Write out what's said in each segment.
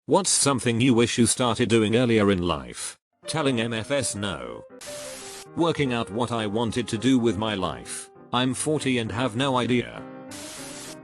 What's something you wish you started doing earlier in life? Telling MFS no. Working out what I wanted to do with my life. I'm 40 and have no idea.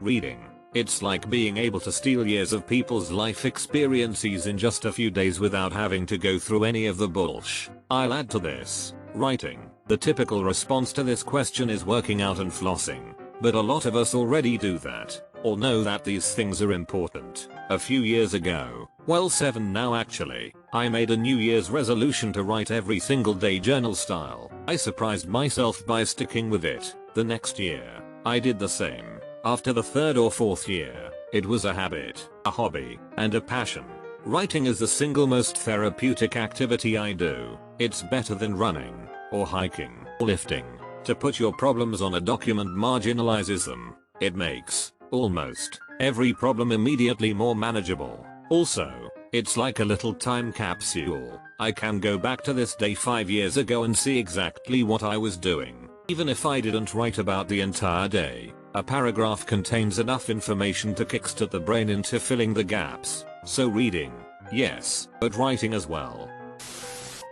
Reading. It's like being able to steal years of people's life experiences in just a few days without having to go through any of the bullshit. I'll add to this. Writing. The typical response to this question is working out and flossing. But a lot of us already do that, or know that these things are important. A few years ago, well 7 now actually, I made a New Year's resolution to write every single day journal style. I surprised myself by sticking with it. The next year, I did the same. After the 3rd or 4th year, it was a habit, a hobby, and a passion. Writing is the single most therapeutic activity I do. It's better than running, or hiking, or lifting. To put your problems on a document marginalizes them. It makes, almost, every problem immediately more manageable. Also, it's like a little time capsule. I can go back to this day 5 years ago and see exactly what I was doing. Even if I didn't write about the entire day, a paragraph contains enough information to kickstart the brain into filling the gaps. So reading, yes, but writing as well.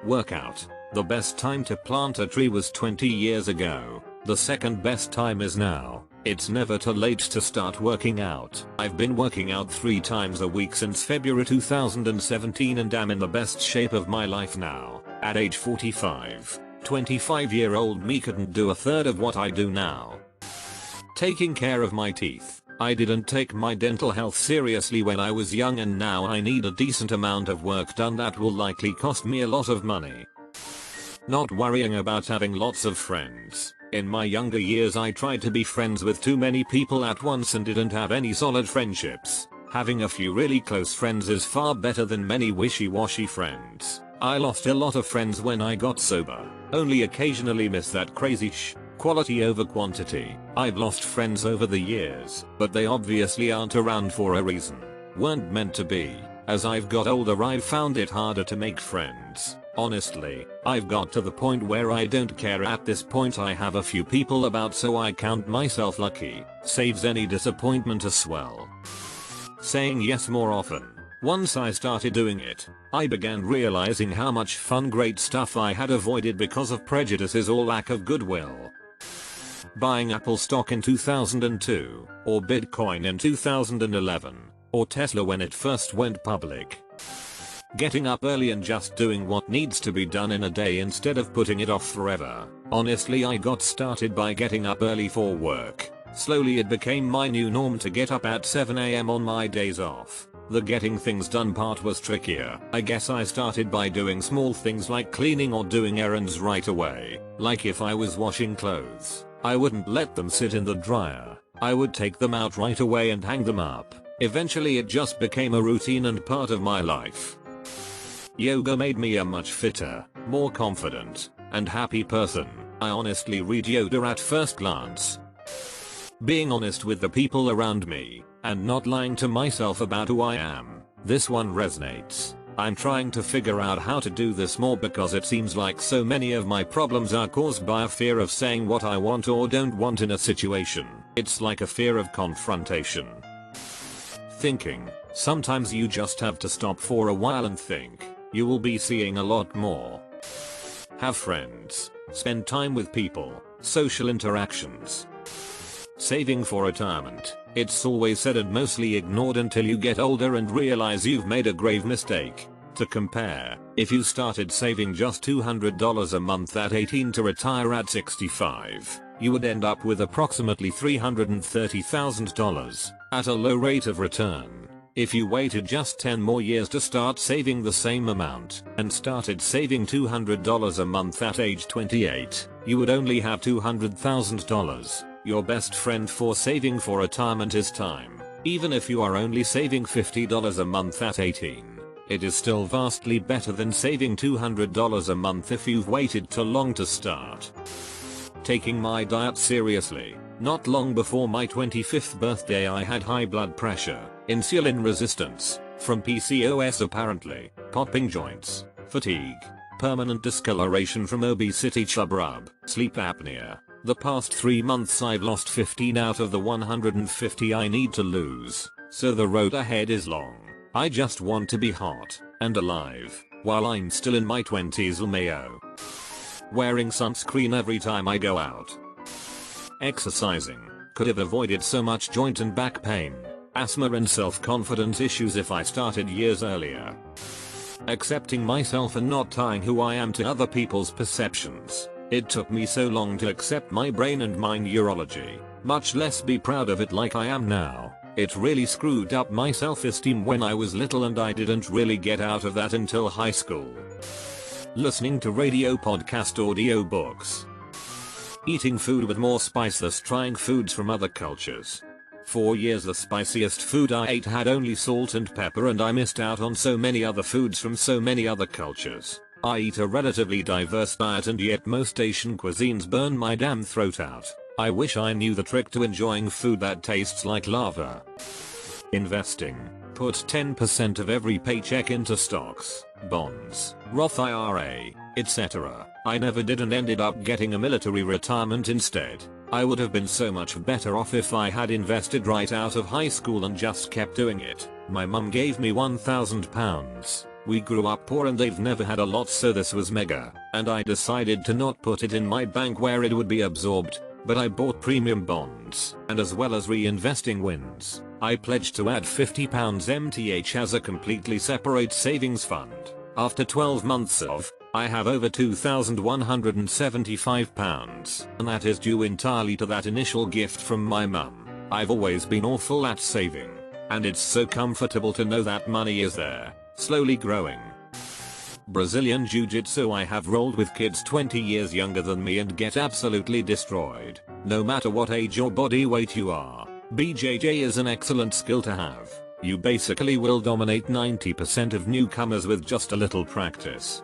Workout. The best time to plant a tree was 20 years ago. The second best time is now. It's never too late to start working out. I've been working out 3 times a week since February 2017 and am in the best shape of my life now. At age 45, 25-year-old me couldn't do a third of what I do now. Taking care of my teeth. I didn't take my dental health seriously when I was young and now I need a decent amount of work done that will likely cost me a lot of money. Not worrying about having lots of friends. In my younger years I tried to be friends with too many people at once and didn't have any solid friendships. Having a few really close friends is far better than many wishy-washy friends. I lost a lot of friends when I got sober. Only occasionally miss that crazy quality over quantity. I've lost friends over the years, but they obviously aren't around for a reason. Weren't meant to be. As I've got older I've found it harder to make friends. Honestly, I've got to the point where I don't care at this point. I have a few people about so I count myself lucky. Saves any disappointment as well. Saying yes more often. Once I started doing it, I began realizing how much fun great stuff I had avoided because of prejudices or lack of goodwill. Buying Apple stock in 2002, or Bitcoin in 2011, or Tesla when it first went public. Getting up early and just doing what needs to be done in a day instead of putting it off forever. Honestly, I got started by getting up early for work. Slowly it became my new norm to get up at 7 AM on my days off. The getting things done part was trickier. I guess I started by doing small things like cleaning or doing errands right away. Like if I was washing clothes, I wouldn't let them sit in the dryer. I would take them out right away and hang them up. Eventually it just became a routine and part of my life. Yoga made me a much fitter, more confident, and happy person. I honestly read Yoda at first glance. Being honest with the people around me, and not lying to myself about who I am. This one resonates. I'm trying to figure out how to do this more because it seems like so many of my problems are caused by a fear of saying what I want or don't want in a situation. It's like a fear of confrontation. Thinking. Sometimes you just have to stop for a while and think. You will be seeing a lot more. Have friends. Spend time with people. Social interactions. Saving for retirement. It's always said and mostly ignored until you get older and realize you've made a grave mistake. To compare, if you started saving just $200 a month at 18 to retire at 65, you would end up with approximately $330,000 at a low rate of return. If you waited just 10 more years to start saving the same amount and started saving $200 a month at age 28, you would only have $200,000. Your best friend for saving for retirement is time. Even if you are only saving $50 a month at 18, it is still vastly better than saving $200 a month if you've waited too long to start. Taking my diet seriously. Not long before my 25th birthday I had high blood pressure, insulin resistance, from PCOS apparently, popping joints, fatigue, permanent discoloration from obesity, chub rub, sleep apnea. The past 3 months I've lost 15 out of the 150 I need to lose, so the road ahead is long. I just want to be hot and alive while I'm still in my 20s. LMAO. Wearing sunscreen every time I go out. Exercising. Could have avoided so much joint and back pain, asthma and self-confidence issues if I started years earlier. Accepting myself and not tying who I am to other people's perceptions. It took me so long to accept my brain and my neurology, much less be proud of it like I am now. It really screwed up my self-esteem when I was little, and I didn't really get out of that until high school. Listening to radio, podcast, audio books. Eating food with more spice, thus trying foods from other cultures. For years the spiciest food I ate had only salt and pepper, and I missed out on so many other foods from so many other cultures. I eat a relatively diverse diet, and yet most Asian cuisines burn my damn throat out. I wish I knew the trick to enjoying food that tastes like lava. Investing. Put 10% of every paycheck into stocks, bonds, Roth IRA, etc. I never did and ended up getting a military retirement instead. I would have been so much better off if I had invested right out of high school and just kept doing it. My mum gave me £1,000. We grew up poor and they've never had a lot, so this was mega, and I decided to not put it in my bank where it would be absorbed, but I bought premium bonds, and as well as reinvesting wins, I pledged to add £50 MTH as a completely separate savings fund. After 12 months I have over £2,175, and that is due entirely to that initial gift from my mum. I've always been awful at saving, and it's so comfortable to know that money is there, slowly growing. Brazilian Jiu-Jitsu. I have rolled with kids 20 years younger than me and get absolutely destroyed, no matter what age or body weight you are. BJJ is an excellent skill to have. You basically will dominate 90% of newcomers with just a little practice.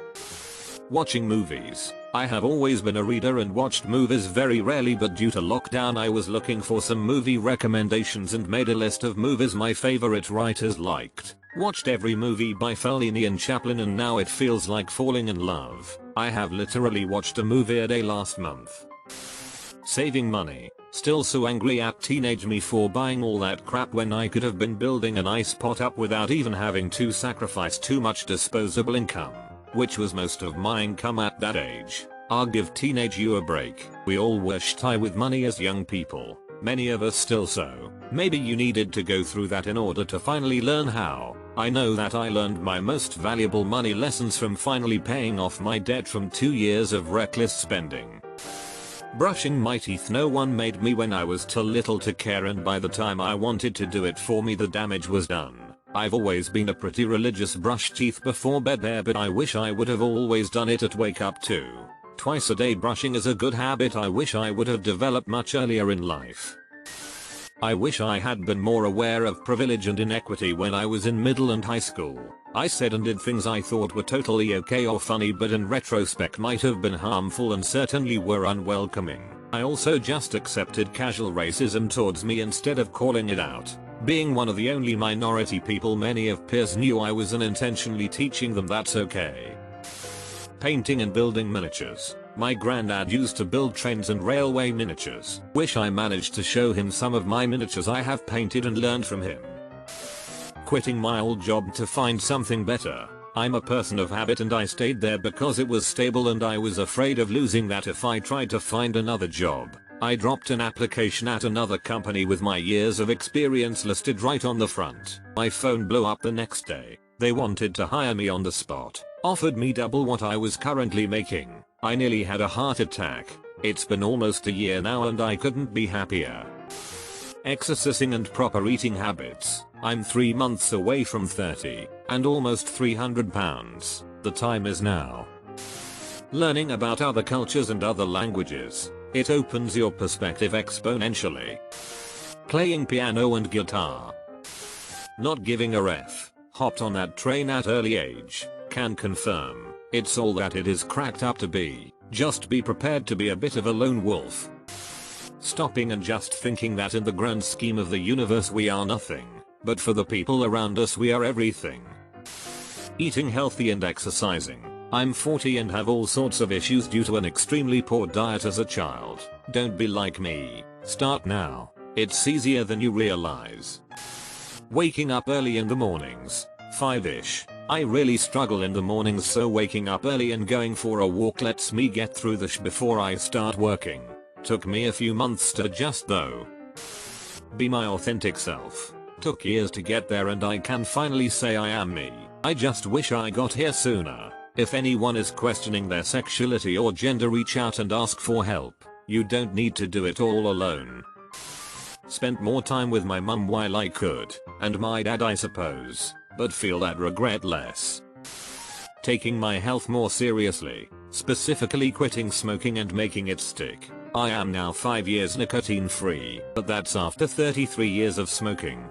Watching movies. I have always been a reader and watched movies very rarely, but due to lockdown I was looking for some movie recommendations and made a list of movies my favorite writers liked. Watched every movie by Fellini and Chaplin, and now it feels like falling in love. I have literally watched a movie a day last month. Saving money. Still so angry at teenage me for buying all that crap when I could have been building an ice pot up without even having to sacrifice too much disposable income, which was most of my income at that age. I'll give teenage you a break. We all were shy with money as young people. Many of us still so. Maybe you needed to go through that in order to finally learn how. I know that I learned my most valuable money lessons from finally paying off my debt from 2 years of reckless spending. Brushing my teeth. No one made me when I was too little to care, and by the time I wanted to do it for me the damage was done. I've always been a pretty religious brush teeth before bed there, but I wish I would have always done it at wake up too. Twice a day brushing is a good habit I wish I would have developed much earlier in life. I wish I had been more aware of privilege and inequity when I was in middle and high school. I said and did things I thought were totally okay or funny, but in retrospect might have been harmful and certainly were unwelcoming. I also just accepted casual racism towards me instead of calling it out. Being one of the only minority people many of peers knew I was unintentionally teaching them that's okay. Painting and building miniatures. My granddad used to build trains and railway miniatures. Wish I managed to show him some of my miniatures I have painted and learned from him. Quitting my old job to find something better. I'm a person of habit and I stayed there because it was stable and I was afraid of losing that if I tried to find another job. I dropped an application at another company with my years of experience listed right on the front. My phone blew up the next day. They wanted to hire me on the spot. Offered me double what I was currently making. I nearly had a heart attack. It's been almost a year now and I couldn't be happier. Exercising and proper eating habits. I'm 3 months away from 30 and almost 300 pounds. The time is now. Learning about other cultures and other languages. It opens your perspective exponentially. Playing piano and guitar. Not giving a ref. Hopped on that train at early age. Can confirm. It's all that it is cracked up to be. Just be prepared to be a bit of a lone wolf. Stopping and just thinking that in the grand scheme of the universe we are nothing, but for the people around us we are everything. Eating healthy and exercising. I'm 40 and have all sorts of issues due to an extremely poor diet as a child. Don't be like me. Start now. It's easier than you realize. Waking up early in the mornings. 5-ish. I really struggle in the mornings, so waking up early and going for a walk lets me get through the before I start working. Took me a few months to adjust though. Be my authentic self. Took years to get there and I can finally say I am me. I just wish I got here sooner. If anyone is questioning their sexuality or gender, reach out and ask for help. You don't need to do it all alone. Spent more time with my mum while I could, and my dad I suppose, but feel that regret less. Taking my health more seriously, specifically quitting smoking and making it stick. I am now 5 years nicotine free, but that's after 33 years of smoking.